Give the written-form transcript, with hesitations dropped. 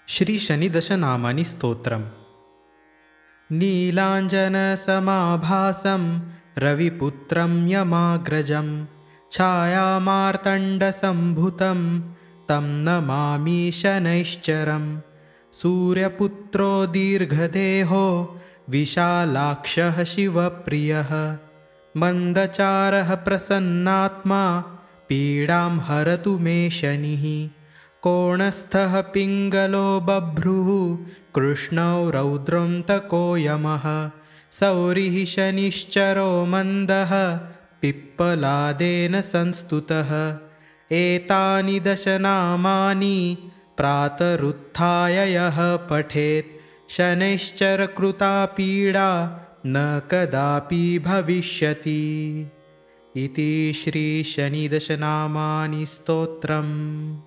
श्रीशनिदशनामानि स्तोत्रम्। नीलाञ्जनसमाभासं रविपुत्रं यमाग्रजं छायामार्तण्डसम्भुतं तं नमामि शनैश्चरं। सूर्यपुत्रो दीर्घदेहो विशालाक्षः शिवप्रियः मन्दचारः प्रसन्नात्मा पीडां हरतु मे शनिः। कोणस्थः पिङ्गलो बभ्रुः कृष्णौ रौद्रं तको यमः सौरिः शनिश्चरो मन्दः पिप्पलादेन संस्तुतः। एतानि दशनामानि प्रातरुत्थाय यः पठेत् शनैश्चरकृता पीडा न कदापि भविष्यति। इति श्रीशनिदशनामानि स्तोत्रम्।